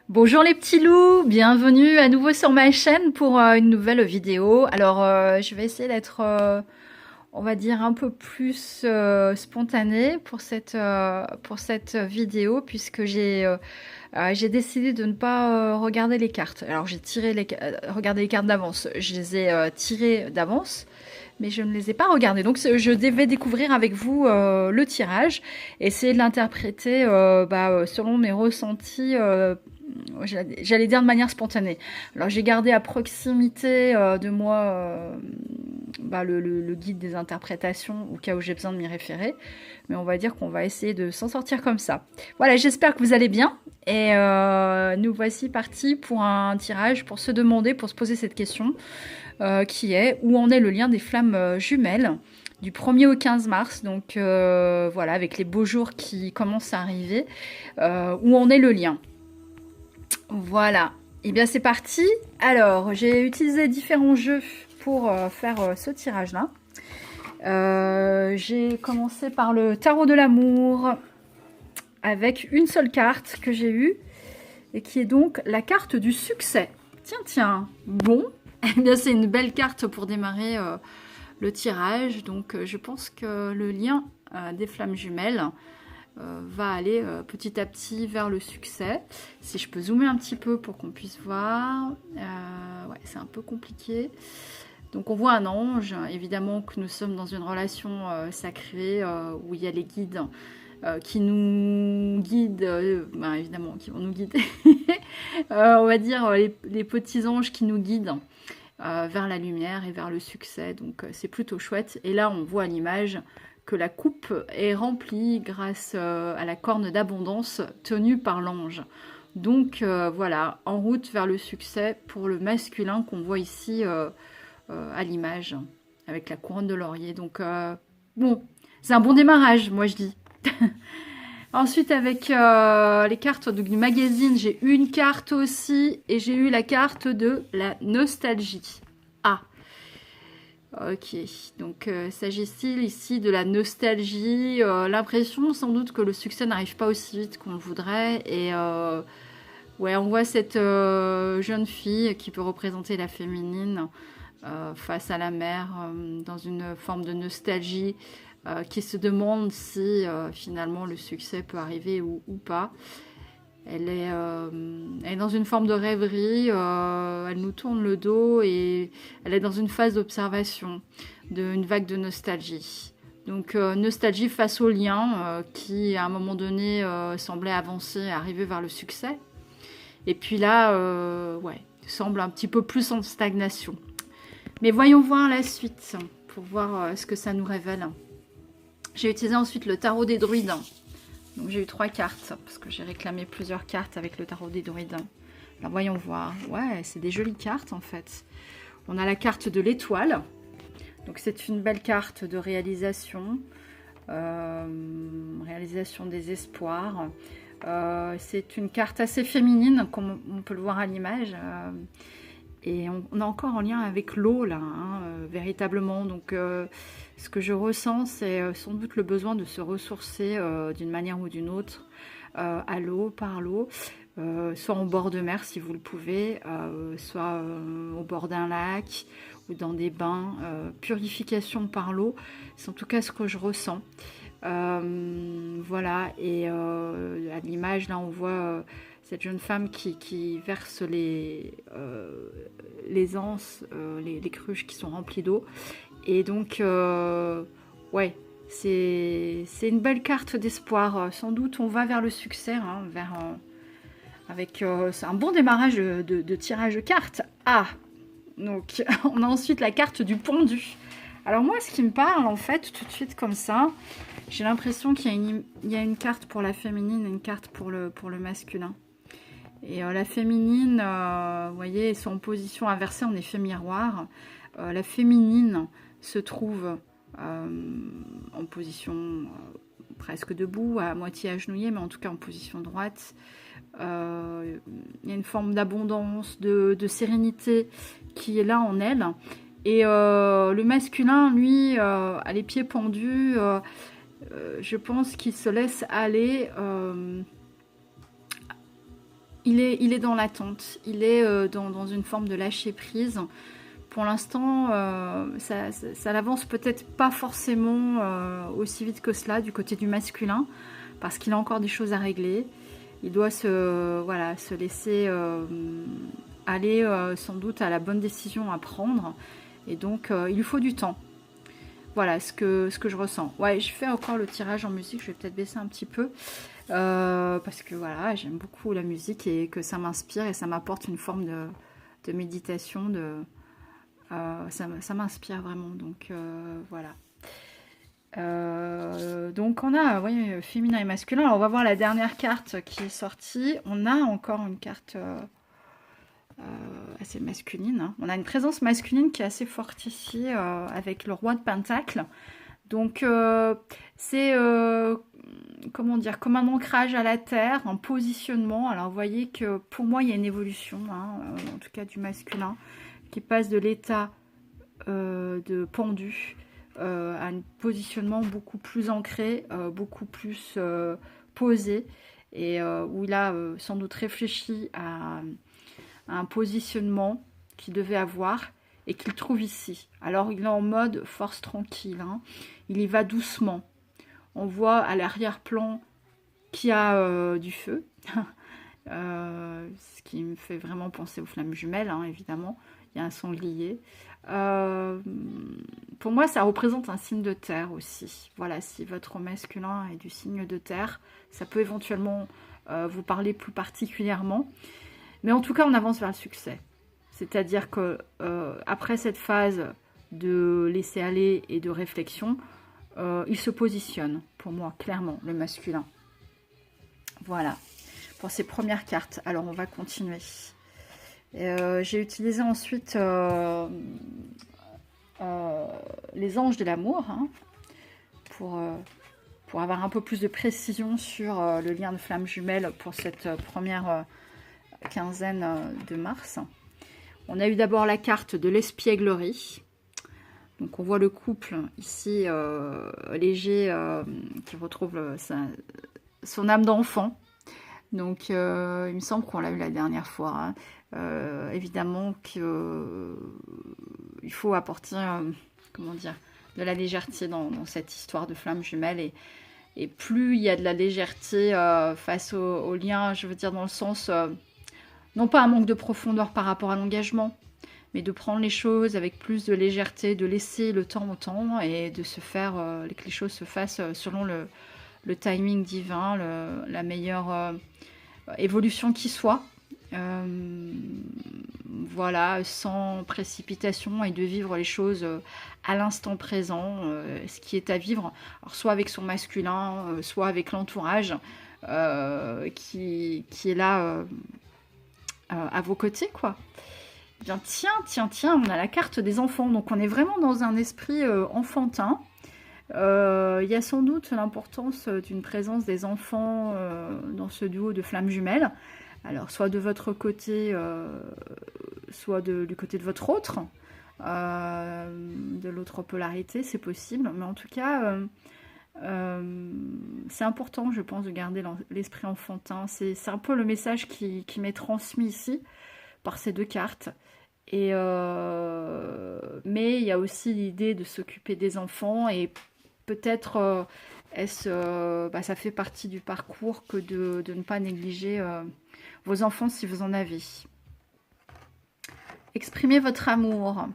Bonjour les petits loups, bienvenue à nouveau sur ma chaîne pour une nouvelle vidéo. Alors je vais essayer d'être, on va dire, un peu plus spontanée pour cette vidéo puisque j'ai décidé de ne pas regarder les cartes. Alors j'ai regardé les cartes d'avance, je les ai tirées d'avance. Mais je ne les ai pas regardées. Donc je devais découvrir avec vous le tirage, essayer de l'interpréter selon mes ressentis, j'allais dire de manière spontanée. Alors j'ai gardé à proximité de moi le guide des interprétations au cas où j'ai besoin de m'y référer. Mais on va dire qu'on va essayer de s'en sortir comme ça. Voilà, j'espère que vous allez bien. Et nous voici partis pour un tirage, pour se demander, pour se poser cette question, qui est où en est le lien des flammes jumelles du 1er au 15 mars. Donc voilà, avec les beaux jours qui commencent à arriver, où en est le lien. Voilà, et bien c'est parti. Alors, j'ai utilisé différents jeux pour faire ce tirage-là. J'ai commencé par le tarot de l'amour, avec une seule carte que j'ai eue, et qui est donc la carte du succès. Tiens, bon, eh bien c'est une belle carte pour démarrer le tirage. Donc je pense que le lien des flammes jumelles va aller petit à petit vers le succès. Si je peux zoomer un petit peu pour qu'on puisse voir. Ouais, c'est un peu compliqué. Donc on voit un ange, évidemment que nous sommes dans une relation sacrée où il y a les guides qui nous guident, évidemment qui vont nous guider. On va dire les petits anges qui nous guident vers la lumière et vers le succès. Donc c'est plutôt chouette. Et là on voit à l'image que la coupe est remplie grâce à la corne d'abondance tenue par l'ange. Donc voilà, en route vers le succès pour le masculin qu'on voit ici à l'image, avec la couronne de laurier. Donc bon, c'est un bon démarrage, moi je dis. Ensuite, avec les cartes du magazine, j'ai eu une carte aussi, et j'ai eu la carte de la nostalgie. Ah, ok, donc s'agit-il ici de la nostalgie, l'impression sans doute que le succès n'arrive pas aussi vite qu'on le voudrait, et ouais, on voit cette jeune fille qui peut représenter la féminine face à la mère, dans une forme de nostalgie, qui se demande si finalement le succès peut arriver ou pas. Elle est dans une forme de rêverie, elle nous tourne le dos et elle est dans une phase d'observation d'une vague de nostalgie. Donc nostalgie face au lien qui à un moment donné semblait avancer, arriver vers le succès. Et puis là, ouais, semble un petit peu plus en stagnation. Mais voyons voir la suite pour voir ce que ça nous révèle. J'ai utilisé ensuite le tarot des druides. Donc j'ai eu 3 cartes parce que j'ai réclamé plusieurs cartes avec le tarot des druides. Alors voyons voir. Ouais, c'est des jolies cartes en fait. On a la carte de l'étoile. Donc c'est une belle carte de réalisation. Réalisation des espoirs. C'est une carte assez féminine comme on peut le voir à l'image. Et on est encore en lien avec l'eau là, véritablement. Donc ce que je ressens, c'est sans doute le besoin de se ressourcer d'une manière ou d'une autre à l'eau, par l'eau, soit en bord de mer si vous le pouvez, soit au bord d'un lac ou dans des bains. Purification par l'eau, c'est en tout cas ce que je ressens. Voilà, et à l'image là on voit cette jeune femme qui verse les anses, les cruches qui sont remplies d'eau. Et donc, ouais, c'est une belle carte d'espoir. Sans doute, on va vers le succès, hein, c'est un bon démarrage de tirage de cartes. Ah, donc on a ensuite la carte du pendu. Alors moi, ce qui me parle, en fait, tout de suite comme ça, j'ai l'impression qu'il y a une carte pour la féminine et une carte pour le masculin. Et la féminine, vous voyez, sont en position inversée, en effet miroir. La féminine se trouve en position presque debout, à moitié agenouillée, mais en tout cas en position droite. Il y a une forme d'abondance, de sérénité qui est là en elle. Et le masculin, lui, a les pieds pendus. Je pense qu'il se laisse aller. il est dans l'attente, il est dans une forme de lâcher prise. Pour l'instant, ça n'avance peut-être pas forcément aussi vite que cela du côté du masculin, parce qu'il a encore des choses à régler. Il doit se laisser aller sans doute à la bonne décision à prendre, et donc il lui faut du temps. Voilà ce que je ressens. Ouais, je fais encore le tirage en musique, je vais peut-être baisser un petit peu. Parce que voilà, j'aime beaucoup la musique et que ça m'inspire et ça m'apporte une forme de méditation. Ça m'inspire vraiment, donc voilà. Donc on a féminin et masculin. Alors on va voir la dernière carte qui est sortie. On a encore une carte assez masculine, hein. On a une présence masculine qui est assez forte ici avec le roi de Pentacle. Donc c'est comment dire, comme un ancrage à la terre, un positionnement. Alors vous voyez que pour moi il y a une évolution, hein, en tout cas du masculin, qui passe de l'état de pendu à un positionnement beaucoup plus ancré, beaucoup plus posé, et où il a sans doute réfléchi à un positionnement qu'il devait avoir et qu'il trouve ici. Alors il est en mode force tranquille, hein. Il y va doucement. On voit à l'arrière-plan qu'il y a du feu, ce qui me fait vraiment penser aux flammes jumelles, hein, évidemment. Il y a un sanglier. Pour moi, ça représente un signe de terre aussi. Voilà, si votre masculin est du signe de terre, ça peut éventuellement vous parler plus particulièrement. Mais en tout cas, on avance vers le succès. C'est-à-dire que après cette phase de laisser aller et de réflexion, il se positionne, pour moi, clairement, le masculin. Voilà, pour ces premières cartes. Alors, on va continuer. J'ai utilisé ensuite les anges de l'amour, hein, pour avoir un peu plus de précision sur le lien de flamme jumelle pour cette première quinzaine de mars. On a eu d'abord la carte de l'espièglerie. Donc on voit le couple ici léger qui retrouve son âme d'enfant. Donc il me semble qu'on l'a eu la dernière fois, hein. Évidemment qu'il faut apporter comment dire, de la légèreté dans cette histoire de flamme jumelle, et plus il y a de la légèreté face au lien, je veux dire dans le sens non pas un manque de profondeur par rapport à l'engagement, mais de prendre les choses avec plus de légèreté, de laisser le temps au temps et de se faire que les choses se fassent selon le timing divin, la meilleure évolution qui soit. Voilà, sans précipitation, et de vivre les choses à l'instant présent, ce qui est à vivre, alors soit avec son masculin, soit avec l'entourage qui est là à vos côtés, quoi. Bien, tiens, on a la carte des enfants, donc on est vraiment dans un esprit enfantin. Il y a sans doute l'importance d'une présence des enfants dans ce duo de flammes jumelles. Alors, soit de votre côté, soit du côté de votre autre, de l'autre polarité, c'est possible. Mais en tout cas, c'est important, je pense, de garder l'esprit enfantin. C'est un peu le message qui m'est transmis ici, par ces deux cartes. Mais il y a aussi l'idée de s'occuper des enfants, et peut-être ça fait partie du parcours que de ne pas négliger vos enfants si vous en avez. Exprimez votre amour.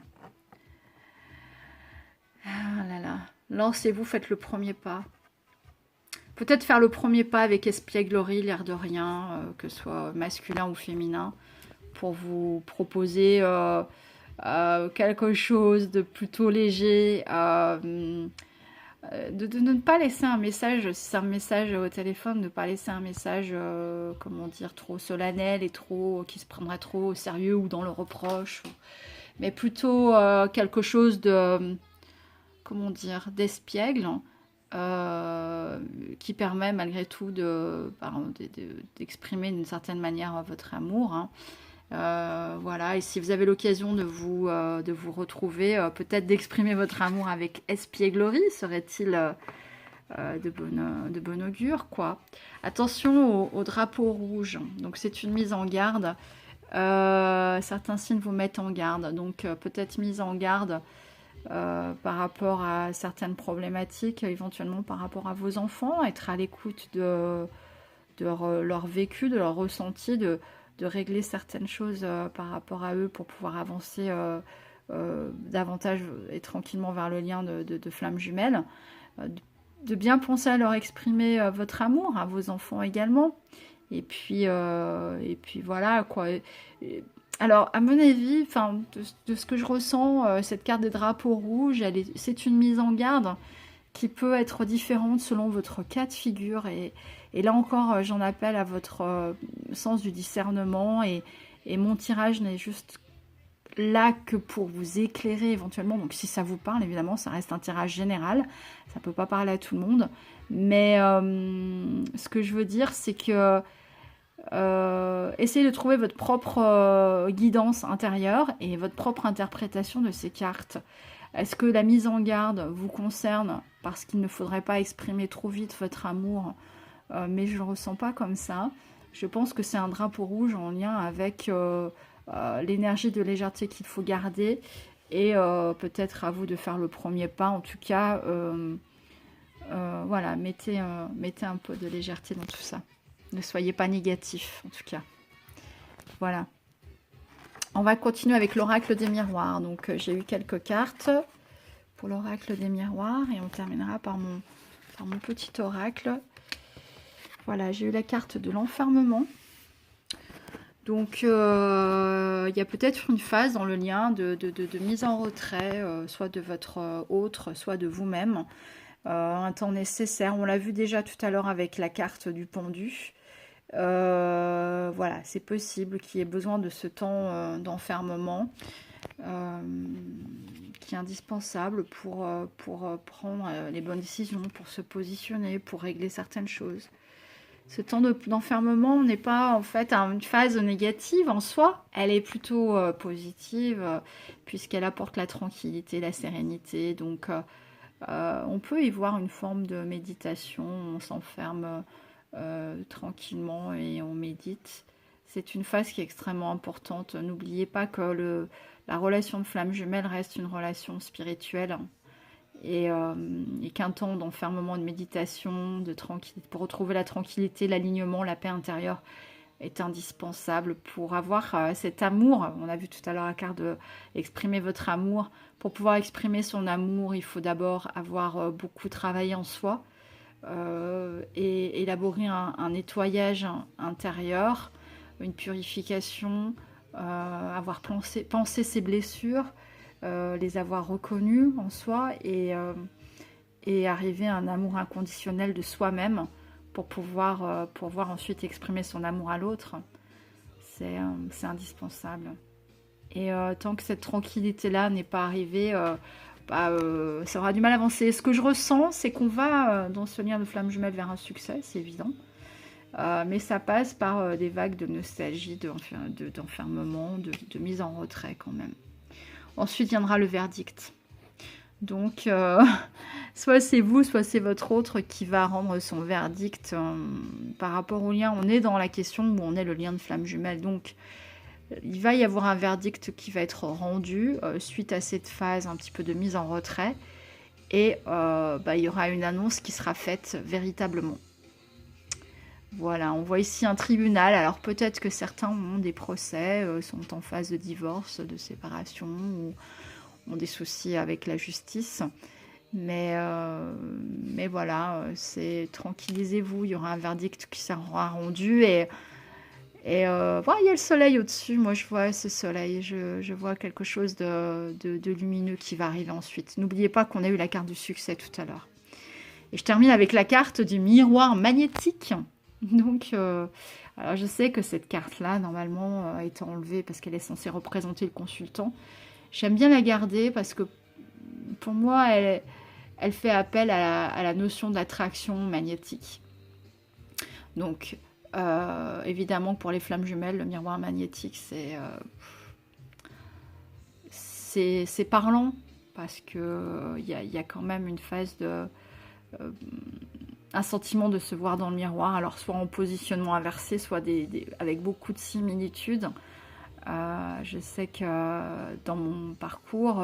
Ah là là. Lancez-vous, faites le premier pas. Peut-être faire le premier pas avec espièglerie, l'air de rien, que ce soit masculin ou féminin, pour vous proposer quelque chose de plutôt léger, de ne pas laisser un message, si c'est un message au téléphone, de ne pas laisser un message, comment dire, trop solennel et qui se prendrait trop au sérieux ou dans le reproche, mais plutôt quelque chose de, comment dire, d'espiègle, qui permet malgré tout d'exprimer d'une certaine manière votre amour, hein. Voilà, et si vous avez l'occasion de vous retrouver, peut-être d'exprimer votre amour avec espièglerie, serait-il de bon augure, quoi. Attention au drapeau rouge. Donc, c'est une mise en garde. Certains signes vous mettent en garde. Donc, peut-être mise en garde par rapport à certaines problématiques, éventuellement par rapport à vos enfants. Être à l'écoute de leur vécu, de leur ressenti, de régler certaines choses par rapport à eux pour pouvoir avancer davantage et tranquillement vers le lien de flammes jumelles. De bien penser à leur exprimer votre amour, à vos enfants également. Et puis voilà, quoi. Alors, à mon avis, de ce que je ressens, cette carte des drapeaux rouges, c'est une mise en garde qui peut être différente selon votre cas de figure. Et là encore, j'en appelle à votre sens du discernement. Et mon tirage n'est juste là que pour vous éclairer éventuellement. Donc si ça vous parle, évidemment, ça reste un tirage général. Ça ne peut pas parler à tout le monde. Mais ce que je veux dire, c'est que essayez de trouver votre propre guidance intérieure et votre propre interprétation de ces cartes. Est-ce que la mise en garde vous concerne parce qu'il ne faudrait pas exprimer trop vite votre amour, mais je ne le ressens pas comme ça. Je pense que c'est un drapeau rouge en lien avec l'énergie de légèreté qu'il faut garder et peut-être à vous de faire le premier pas. En tout cas, voilà, mettez un peu de légèreté dans tout ça. Ne soyez pas négatif, en tout cas. Voilà. On va continuer avec l'oracle des miroirs. Donc, j'ai eu quelques cartes pour l'oracle des miroirs et on terminera par mon petit oracle. Voilà, j'ai eu la carte de l'enfermement. Donc, il y a peut-être une phase dans le lien de mise en retrait, soit de votre autre, soit de vous-même. Un temps nécessaire. On l'a vu déjà tout à l'heure avec la carte du pendu. Voilà, c'est possible qu'il y ait besoin de ce temps d'enfermement qui est indispensable pour prendre les bonnes décisions, pour se positionner, pour régler certaines choses. Ce temps d'enfermement n'est pas en fait une phase négative en soi, elle est plutôt positive puisqu'elle apporte la tranquillité, la sérénité. Donc on peut y voir une forme de méditation, on s'enferme tranquillement et on médite. C'est une phase qui est extrêmement importante. N'oubliez pas que la relation de flamme jumelle reste une relation spirituelle et qu'un temps d'enfermement, de méditation, de tranquillité, pour retrouver la tranquillité, l'alignement, la paix intérieure est indispensable pour avoir cet amour. On a vu tout à l'heure la carte de exprimer votre amour. Pour pouvoir exprimer son amour, il faut d'abord avoir beaucoup travaillé en soi et élaborer un nettoyage intérieur, une purification, avoir pensé ses blessures, les avoir reconnues en soi et arriver à un amour inconditionnel de soi-même pour pouvoir ensuite exprimer son amour à l'autre. C'est indispensable. Et tant que cette tranquillité-là n'est pas arrivée, ça aura du mal à avancer. Ce que je ressens, c'est qu'on va dans ce lien de flamme jumelle vers un succès, c'est évident. Mais ça passe par des vagues de nostalgie, d'enfermement, de mise en retrait quand même. Ensuite viendra le verdict. Donc, soit c'est vous, soit c'est votre autre qui va rendre son verdict par rapport au lien. On est dans la question où on est le lien de flamme jumelle. Donc, il va y avoir un verdict qui va être rendu suite à cette phase un petit peu de mise en retrait. Et il y aura une annonce qui sera faite véritablement. Voilà, on voit ici un tribunal. Alors peut-être que certains ont des procès, sont en phase de divorce, de séparation, ou ont des soucis avec la justice. Mais voilà, tranquillisez-vous, il y aura un verdict qui sera rendu. Et voilà, il y a le soleil au-dessus. Moi, je vois ce soleil. Je vois quelque chose de lumineux qui va arriver ensuite. N'oubliez pas qu'on a eu la carte du succès tout à l'heure. Et je termine avec la carte du miroir magnétique. Donc, alors je sais que cette carte-là, normalement, a été enlevée parce qu'elle est censée représenter le consultant. J'aime bien la garder parce que, pour moi, elle fait appel à la notion d'attraction magnétique. Donc, évidemment, pour les flammes jumelles, le miroir magnétique, c'est parlant parce qu'il y a quand même une phase un sentiment de se voir dans le miroir, alors soit en positionnement inversé, soit avec beaucoup de similitudes. Je sais que dans mon parcours,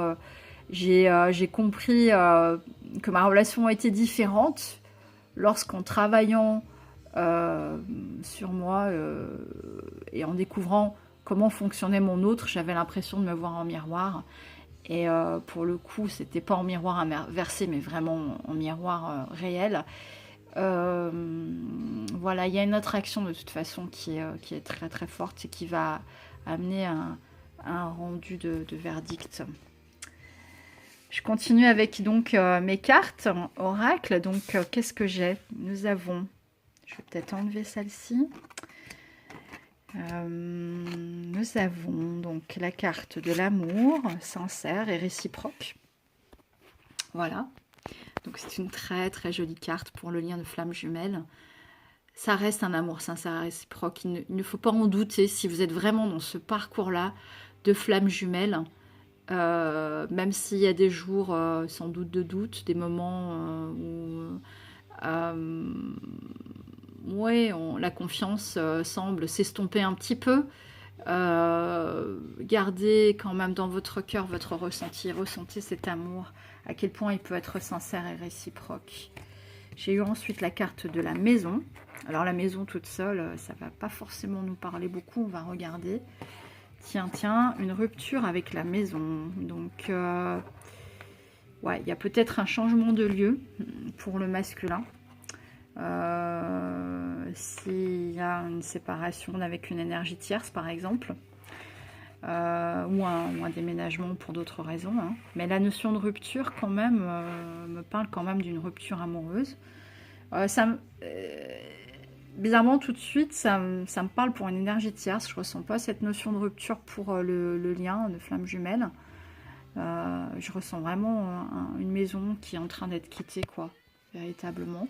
j'ai compris que ma relation était différente lorsqu'en travaillant sur moi et en découvrant comment fonctionnait mon autre, j'avais l'impression de me voir en miroir. Et pour le coup, c'était pas en miroir inversé, mais vraiment en miroir réel. Voilà, il y a une attraction de toute façon qui est très très forte et qui va amener un rendu de verdict. Je continue avec donc mes cartes oracle. Donc qu'est-ce que j'ai? Nous avons, je vais peut-être enlever celle-ci. Nous avons donc la carte de l'amour sincère et réciproque. Voilà. Donc c'est une très très jolie carte pour le lien de flamme jumelle. Ça reste un amour sincère et réciproque. Il ne faut pas en douter si vous êtes vraiment dans ce parcours-là de flamme jumelle. Même s'il y a des jours sans doute de doute, des moments où ouais, la confiance semble s'estomper un petit peu. Gardez quand même dans votre cœur votre ressenti, ressentez cet amour, à quel point il peut être sincère et réciproque. J'ai eu ensuite la carte de la maison. Alors la maison toute seule, ça va pas forcément nous parler beaucoup, on va regarder. Tiens, une rupture avec la maison. Donc, ouais, il y a peut-être un changement de lieu pour le masculin. S'il y a une séparation avec une énergie tierce, par exemple, ou un déménagement pour d'autres raisons. Hein. Mais la notion de rupture, quand même, me parle quand même d'une rupture amoureuse. Bizarrement, tout de suite, ça me parle pour une énergie tierce. Je ne ressens pas cette notion de rupture pour le lien de flamme jumelle. Je ressens vraiment une maison qui est en train d'être quittée, quoi, véritablement.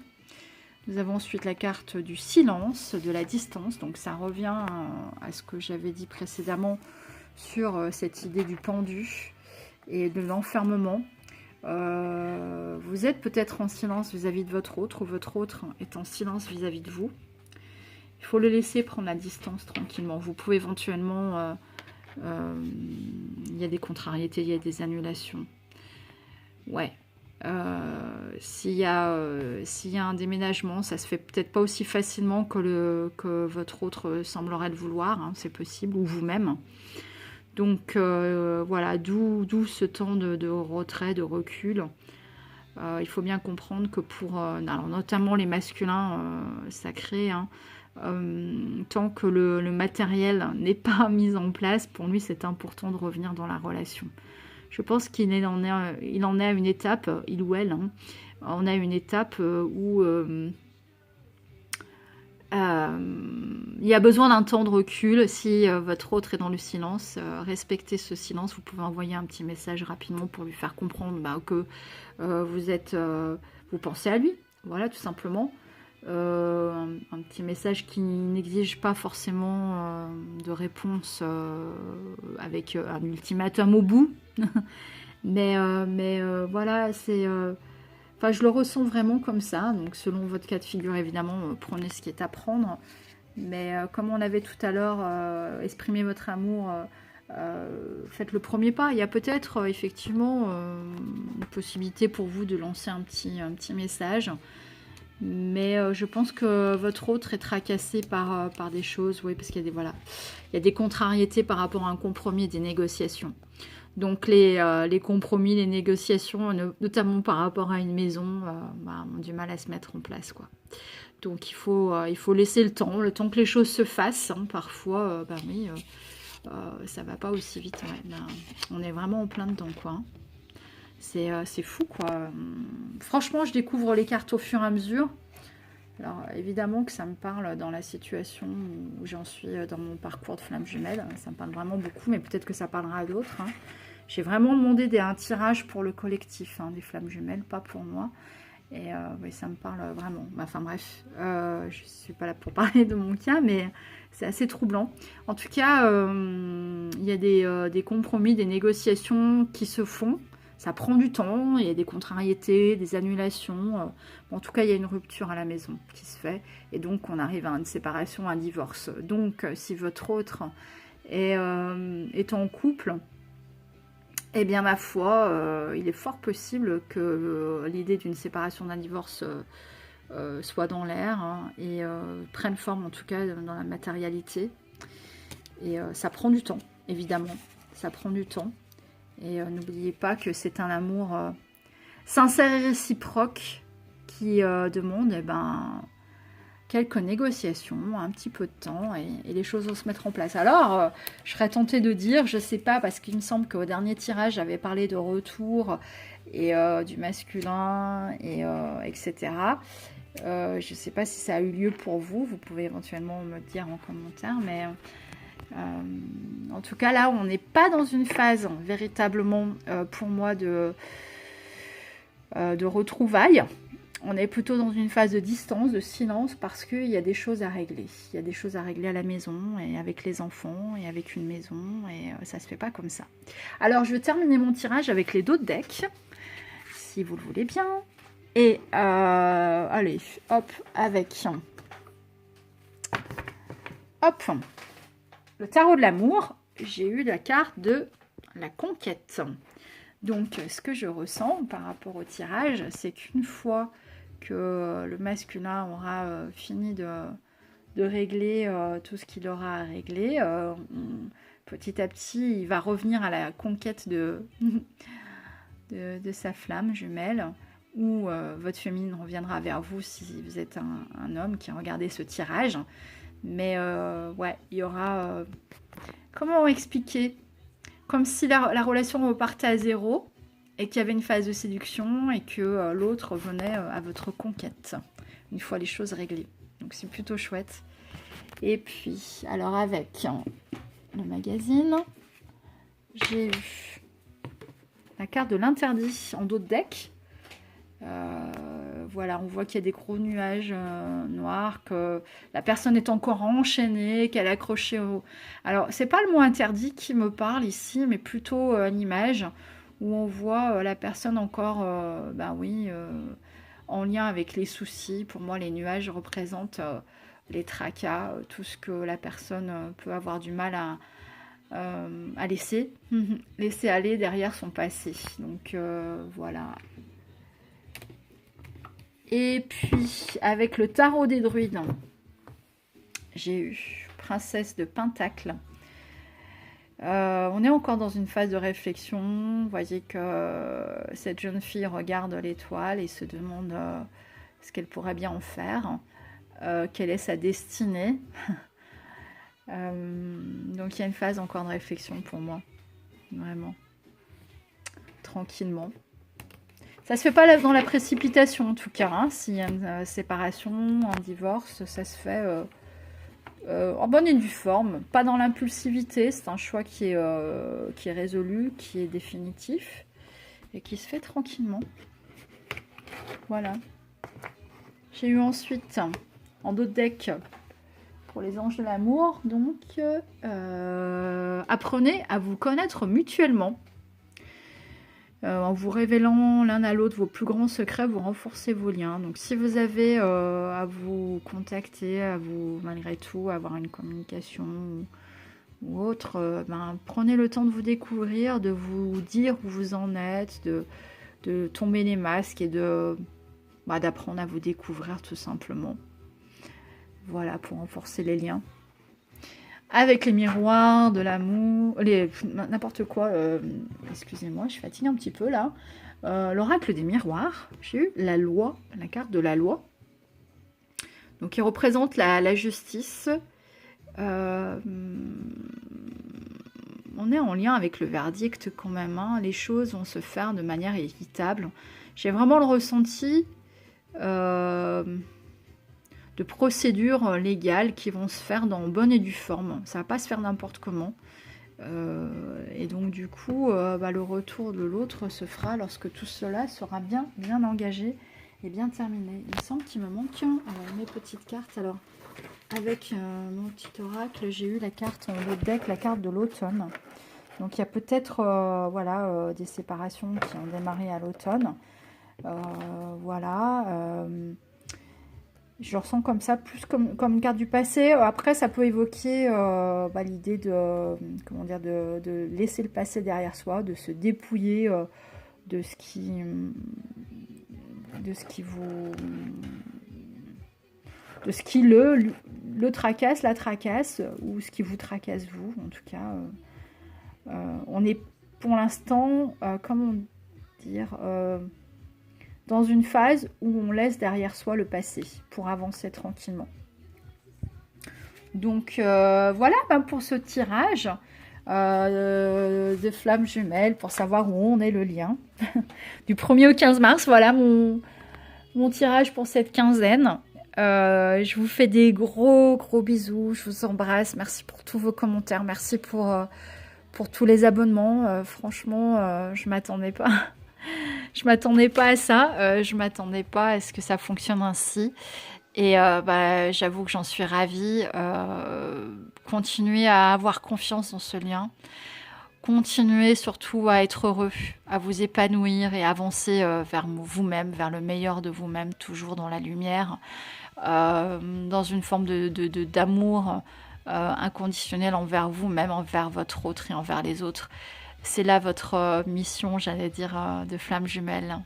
Nous avons ensuite la carte du silence, de la distance. Donc ça revient à ce que j'avais dit précédemment sur cette idée du pendu et de l'enfermement. Vous êtes peut-être en silence vis-à-vis de votre autre, ou votre autre est en silence vis-à-vis de vous. Il faut le laisser prendre la distance tranquillement. Vous pouvez éventuellement... il y a des contrariétés, il y a des annulations. Ouais. S'il y a un déménagement, ça se fait peut-être pas aussi facilement que votre autre semblerait le vouloir, hein, c'est possible, ou vous-même. Donc voilà, d'où ce temps de retrait, de recul. Il faut bien comprendre que pour alors notamment les masculins sacrés, hein, tant que le matériel n'est pas mis en place, pour lui c'est important de revenir dans la relation. Je pense qu'il en est à une étape, il ou elle, hein, on a une étape où il y a besoin d'un temps de recul. Si votre autre est dans le silence, respectez ce silence. Vous pouvez envoyer un petit message rapidement pour lui faire comprendre que vous pensez à lui. Voilà, tout simplement. Un petit message qui n'exige pas forcément de réponse avec un ultimatum au bout. mais voilà, c'est... Enfin, je le ressens vraiment comme ça. Donc, selon votre cas de figure, évidemment, prenez ce qui est à prendre. Mais comme on avait tout à l'heure, exprimez votre amour, faites le premier pas. Il y a peut-être effectivement une possibilité pour vous de lancer un petit message. Mais je pense que votre autre est tracassé par des choses. Oui, parce qu'il y a il y a des contrariétés par rapport à un compromis et des négociations. Donc les compromis, les négociations, notamment par rapport à une maison, ont du mal à se mettre en place, quoi. Donc il faut laisser le temps que les choses se fassent. Hein. Parfois, oui, ça va pas aussi vite. Ouais. On est vraiment en plein dedans, quoi. Hein. C'est fou, quoi. Franchement, je découvre les cartes au fur et à mesure. Alors évidemment que ça me parle dans la situation où j'en suis dans mon parcours de flamme jumelle. Ça me parle vraiment beaucoup, mais peut-être que ça parlera à d'autres. Hein. J'ai vraiment demandé un tirage pour le collectif, hein, des flammes jumelles, pas pour moi. Et oui, ça me parle vraiment. Enfin bref, je ne suis pas là pour parler de mon cas, mais c'est assez troublant. En tout cas, il y a des compromis, des négociations qui se font. ça prend du temps, il y a des contrariétés, des annulations. Bon, en tout cas, il y a une rupture à la maison qui se fait. Et donc, on arrive à une séparation, un divorce. Donc, si votre autre est en couple, eh bien, ma foi, il est fort possible que l'idée d'une séparation, d'un divorce soit dans l'air hein, et prenne forme, en tout cas, dans la matérialité. Et ça prend du temps, évidemment. Ça prend du temps. Et n'oubliez pas que c'est un amour sincère et réciproque qui demande eh ben, quelques négociations, un petit peu de temps et les choses vont se mettre en place. Alors, je serais tentée de dire, je sais pas, parce qu'il me semble qu'au dernier tirage, j'avais parlé de retour et du masculin, et etc. Je sais pas si ça a eu lieu pour vous, vous pouvez éventuellement me le dire en commentaire, mais en tout cas là, on n'est pas dans une phase véritablement pour moi de retrouvailles. On est plutôt dans une phase de distance, de silence, parce qu'il y a des choses à régler. Il y a des choses à régler à la maison, et avec les enfants, et avec une maison, et ça se fait pas comme ça. Alors, je vais terminer mon tirage avec les dos de deck, si vous le voulez bien. Et, allez, hop, avec... Hop, le tarot de l'amour, j'ai eu la carte de la conquête. Donc, ce que je ressens par rapport au tirage, c'est qu'une fois que le masculin aura fini de régler tout ce qu'il aura à régler, petit à petit, il va revenir à la conquête de sa flamme jumelle, ou votre féminine reviendra vers vous si vous êtes un homme qui a regardé ce tirage. Mais ouais, il y aura... comment expliquer? Comme si la relation repartait à zéro et qu'il y avait une phase de séduction et que l'autre venait à votre conquête une fois les choses réglées. Donc c'est plutôt chouette. Et puis, alors avec le magazine, j'ai eu la carte de l'interdit en dos de deck. Voilà, on voit qu'il y a des gros nuages noirs, que la personne est encore enchaînée, qu'elle est accrochée au... Alors, c'est pas le mot interdit qui me parle ici, mais plutôt une image où on voit la personne encore, ben oui, en lien avec les soucis. Pour moi, les nuages représentent les tracas, tout ce que la personne peut avoir du mal à laisser aller derrière son passé. Donc, voilà. Et puis, avec le tarot des druides, j'ai eu Princesse de Pentacle. On est encore dans une phase de réflexion. Vous voyez que cette jeune fille regarde l'étoile et se demande ce qu'elle pourrait bien en faire. Quelle est sa destinée. Donc, il y a une phase encore de réflexion pour moi. Vraiment. Tranquillement. Ça se fait pas dans la précipitation en tout cas. Hein. S'il y a une séparation, un divorce, ça se fait en bonne et due forme. Pas dans l'impulsivité. C'est un choix qui est résolu, qui est définitif et qui se fait tranquillement. Voilà. J'ai eu ensuite en dos de deck pour les anges de l'amour. Donc, apprenez à vous connaître mutuellement. En vous révélant l'un à l'autre vos plus grands secrets, vous renforcez vos liens. Donc si vous avez à vous contacter, à vous malgré tout avoir une communication ou autre, ben, prenez le temps de vous découvrir, de vous dire où vous en êtes, de tomber les masques et d'apprendre à vous découvrir tout simplement. Voilà, pour renforcer les liens. Avec les miroirs de l'amour, n'importe quoi, excusez-moi, je fatigue un petit peu là. L'oracle des miroirs, j'ai eu la loi, la carte de la loi. Donc il représente la justice. On est en lien avec le verdict quand même. Hein. Les choses vont se faire de manière équitable. J'ai vraiment le ressenti... de procédures légales qui vont se faire dans bonne et due forme. Ça ne va pas se faire n'importe comment. Et donc du coup, le retour de l'autre se fera lorsque tout cela sera bien engagé et bien terminé. Il me semble qu'il me manque mes petites cartes. Alors, avec mon petit oracle, j'ai eu la carte en haut de deck, la carte de l'automne. Donc il y a peut-être voilà, des séparations qui ont démarré à l'automne. Voilà. Je le ressens comme ça, plus comme une carte du passé. Après, ça peut évoquer l'idée comment dire, de laisser le passé derrière soi, de se dépouiller de ce qui vous, de ce qui le tracasse, la tracasse, ou ce qui vous tracasse vous. En tout cas, on est pour l'instant, comment dire, dans une phase où on laisse derrière soi le passé pour avancer tranquillement. Donc voilà pour ce tirage de flammes jumelles, pour savoir où on est le lien. Du 1er au 15 mars, voilà mon tirage pour cette quinzaine. Je vous fais des gros bisous, je vous embrasse, merci pour tous vos commentaires, merci pour tous les abonnements. Franchement, je m'attendais pas. Je m'attendais pas à ça, je m'attendais pas à ce que ça fonctionne ainsi. Et j'avoue que j'en suis ravie. Continuez à avoir confiance dans ce lien. Continuez surtout à être heureux, à vous épanouir et avancer vers vous-même, vers le meilleur de vous-même, toujours dans la lumière, dans une forme d'amour inconditionnel envers vous-même, envers votre autre et envers les autres. C'est là votre mission, j'allais dire, de flamme jumelle.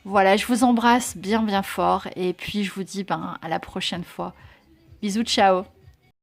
Voilà, je vous embrasse bien fort et puis je vous dis à la prochaine fois. Bisous, ciao!